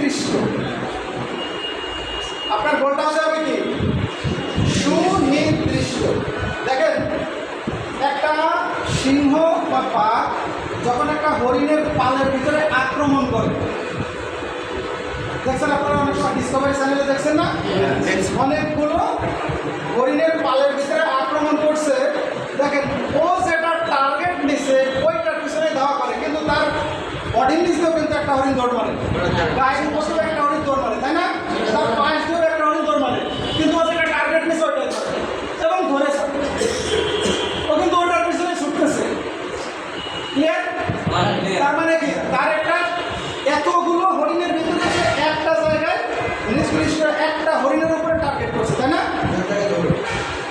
সুনির্দিষ্ট। আপনার গোলটা হতে হবে কি সুনির্দিষ্ট। দেখেন, একটা সিংহ বা বাঘ যখন একটা হরিণের পালের ভিতরে আক্রমণ করে, দেখছেন আপনারা অনেক সময় ডিসকভারি চ্যানেলে দেখছেন না, অনেকগুলো হরিণের পালের ভিতরে আক্রমণ করছে। দেখেন, ও যেটা টার্গেট নিছে ওইটার পিছনে ধাওয়া করে, কিন্তু তার বডির নিচেও কিন্তু একটা হরিণ দৌড় মারে, গায়ের উপরেও একটা হরিণ দৌড় মারে, তাই না? তার পায়ের দিয়েও একটা হরিণ দৌড় মারে, কিন্তু ও যেটা টার্গেট নিছে ওইটাই ধরে এবং ধরেছে। ও কিন্তু ওটার পিছনে ছুটতেছে। ক্লিয়ার? তার মানে কি, তার একটা এতগুলো হরিণের ভিতরে সে একটা জায়গায় নির্দিষ্ট একটা হরিণের উপরে টার্গেট করছে, তাই না?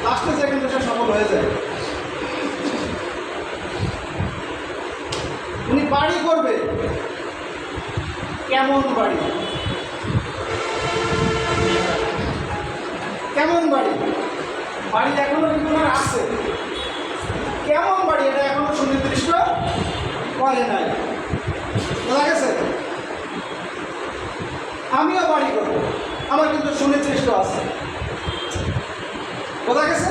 লাস্টে যে কিন্তু সে সফল হয়ে যায়। উনি বাড়ি করবে, কেমন বাড়ি? কেমন বাড়ি? বাড়ি এখনো কিন্তু ওনার আছে, কেমন বাড়ি এটা এখনো সুনির্দিষ্ট করে নাই। বোঝা গেছে? আমিও বাড়ি করব, আমার কিন্তু সুনির্দিষ্ট আছে। বোঝা গেছে?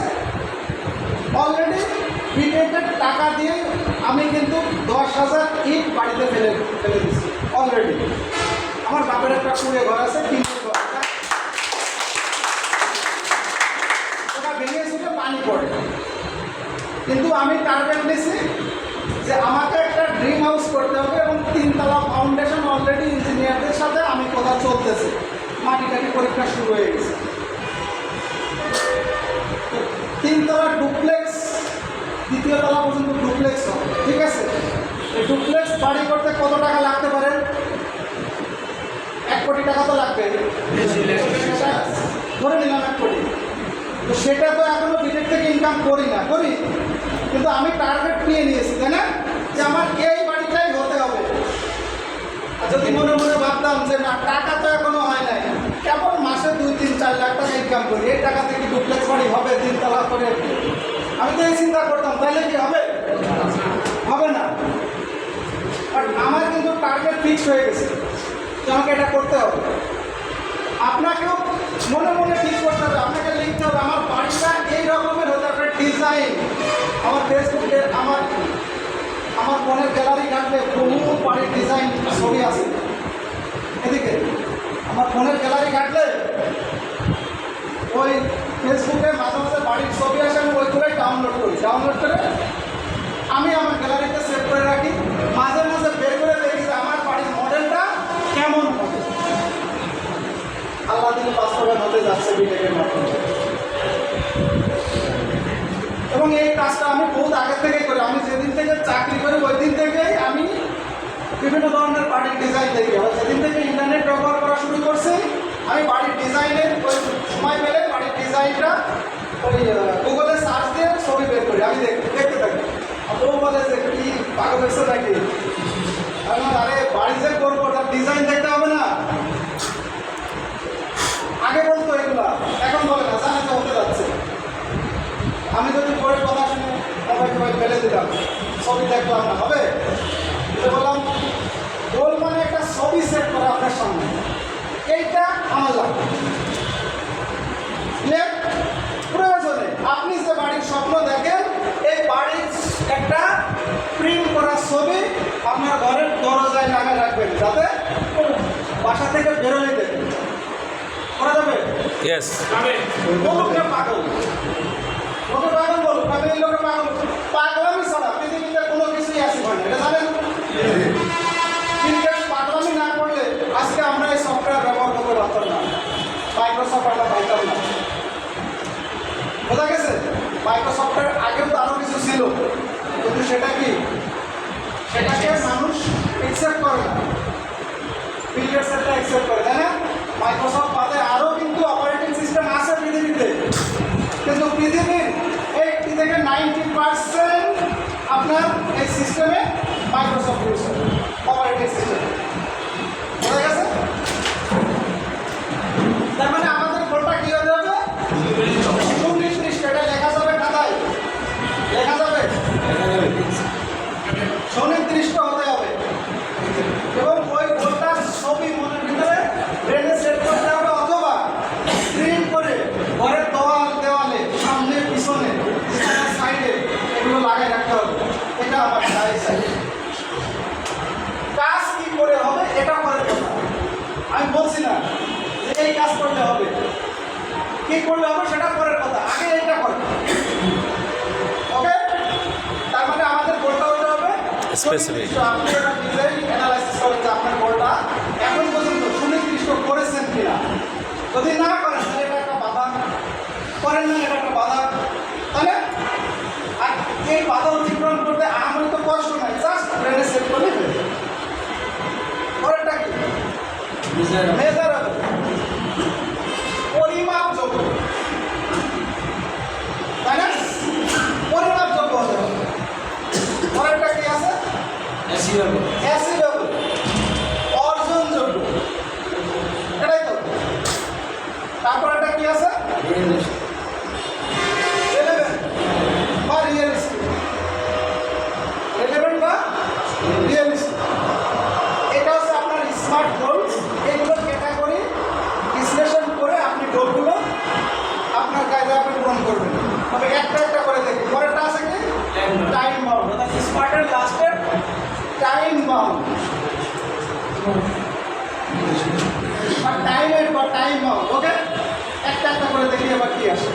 অলরেডি বিটেকের টাকা দিয়ে আমি কিন্তু 10,000 ইট বাড়িতে ফেলে দিচ্ছি অলরেডি। আমার বাপের একটা কুড়ে ঘর আছে, 3 ঘর, ওটা ভেঙে শুনে পানি পড়ে, কিন্তু আমি টার্গেট নিয়েছি যে আমাকে একটা ড্রিম হাউস করতে হবে এবং 3 তলা ফাউন্ডেশন অলরেডি ইঞ্জিনিয়ারদের সাথে আমি কথা চলতেছে, মাটি পরীক্ষা শুরু হয়ে গেছে। 3 তলা ডুপ্লেক্স, 2য় তলা পর্যন্ত ডুপ্লেক্স হবে, ঠিক আছে? এই ডুপ্লেক্স বাড়ি করতে কত টাকা লাগতে পারে? 1 কোটি টাকা তো লাগবে, ধরে নিলাম 1 কোটি। তো সেটা তো এখনো বিটেক থেকে ইনকাম করি, কিন্তু আমি টার্গেট নিয়ে নিয়েছি, তাই না, যে আমার এই বাড়িটাই হতে হবে। আর যদি মনে মনে ভাবতাম যে না, টাকা তো এখনো হয় নাই, কেবল মাসে 2-3-4 লাখ টাকা ইনকাম করি, এই টাকা থেকে ডুপ্লেক্স বাড়ি হবে 3 তলা করে, আমি তো এই চিন্তা করতাম, তাহলে কি হবে? হবে না। বাট আমার কিন্তু টার্গেট ফিক্স হয়ে গেছে যে আমাকে এটা করতে হবে। আপনাকেও মনে মনে ঠিক করতে হবে, আপনাকে লিখতে হবে আমার বাড়িটা এই রকমের হতে হবে, ডিজাইন। আমার ফেসবুকে আমার ফোনের গ্যালারি ঘাটলে বহু বাড়ির ডিজাইন ছবি আছে, এদিকে আমার ফোনের গ্যালারি ঘাটলে ওই ফেসবুকে মাঝে মাঝে বাড়ির ছবি আসে, আমি ওইগুলোই ডাউনলোড করে আমি আমার গ্যালারিতে সেভ করে রাখি। মাঝে মাঝে বের করে দেখি যে আমার বাড়ির মডেলটা কেমন হবে। আল্লাহ দিন বাস্তবায়ন হতে যাচ্ছে বিটেকের মাধ্যমে, এবং এই কাজটা আমি বহুত আগে থেকে করি। আমি যেদিন থেকে চাকরি করি ওই দিন থেকেই আমি বিভিন্ন ধরনের বাড়ির ডিজাইন দেখি। যেদিন থেকে ইন্টারনেট ব্যবহার করা শুরু করছি, আমি বাড়ির ডিজাইনের ওই সময় পেলে বাড়ির ডিজাইনটা ওই গুগলে সার্চ দিয়ে ছবি বের করি, আমি দেখতে থাকি। ও বলে যে কি পাগল হয়েছে নাকি, আরে বাড়ি যে করবো তার ডিজাইন দেখতে হবে না? আগে বলতো এগুলা, এখন বলে না, জানে তো হতে যাচ্ছে। আমি যদি পরে কথা শুনে মোবাইল ফেলে দিলাম, ছবি দেখলাম না, হবে? বললাম গোল মানে একটা ছবি সেট করা আপনার সামনে, এইটা আমার লাগবে। প্রয়োজনে আপনি যে বাড়ির স্বপ্ন দেখেন, এই বাড়ির একটা প্রিন্ট করা ছবি আপনার ঘরের দরজায় লাগা রাখবেন, যাতে বাসা থেকে বেরোলে দেখবেন। করা যাবে? ইয়েস। বলুক না পাগল, লোকে পাগল বলুক, ফ্যামিলির লোকে পাগল, পাগলামি ছাড়া পৃথিবীতে কোনো কিছুই আসে হয় না, এটা জানেন? কিন্তু পাগলামি না করলে আজকে আমরা এই সফটওয়্যার ব্যবহার করতে পারতাম না, মাইক্রোসফট আমরা পাইতাম না। বোঝা গেছে? মাইক্রোসফটের আগেও তো আরও কিছু ছিল, কিন্তু সেটাকে মানুষ অ্যাকসেপ্ট করে না, বিল গেটসটা অ্যাকসেপ্ট করে, তাই না? মাইক্রোসফট বাদে আরও কিন্তু অপারেটিং সিস্টেম আছে পৃথিবীতে, কিন্তু পৃথিবীর 80 থেকে 90% আপনার এই সিস্টেমে মাইক্রোসফট ইউজ করে, অপারেটিং সিস্টেম। বোঝা গেছে? তার মানে আমাদের গোলটা কী হতে হবে? সুনির্দিষ্ট। এটা লেখা যাবে খাতায়, লেখা যাবে, সুনির্দিষ্ট হতে হবে, এবং ওই গোলটার ছবি মনের ভিতরে এই কাজ করলে হবে। কি করলে হবে সেটা পরের কথা, আগে এইটা করে। ওকে, তার মানে আমাদের গোলটা হতে হবে Specific. সুনির্দিষ্ট। আপনি এটা নিজেই অ্যানালাইসিস করেন যে আপনার গোলটা এখন পর্যন্ত সুনির্দিষ্ট করেছেন কিনা। যদি না করেন তাহলে এটা একটা বাধা, করেন না এটা একটা বাধা, তাই না? আর এই বাধা অতিক্রম করতে আমার তো কষ্ট নাই, জাস্ট ব্রেনে সেট করলে হয়ে যাবে। পরেরটা কি? মেজারেবল, পরিমাপযোগ্য, তাই না? পরিমাপযোগ্য হতে হবে। পরেরটা কি আছে? অ্যাচিভেবল, অর্জনযোগ্য, এটাই তো। তারপর একটা কি আছে? রেলেভেন্ট বা রিয়েলিস্টিক। রেলেভেন্ট বা রিয়েলিস্টিক, এটা হচ্ছে আপনার স্মার্ট গোল। এগুলো ক্যাটাগরি বিশ্লেষণ করে আপনি গোলগুলো আপনার কায়দায় আপনি পূরণ করবেন। তবে একটা একটা করে দেখি। পরেরটা আছে কি? টাইম বাউন্ড, অর্থাৎ স্মার্টের লাস্টের টাইম বাউন্ড বা টাইম বাউন্ড। ওকে, একটা একটা করে দেখি এবার কি আসে।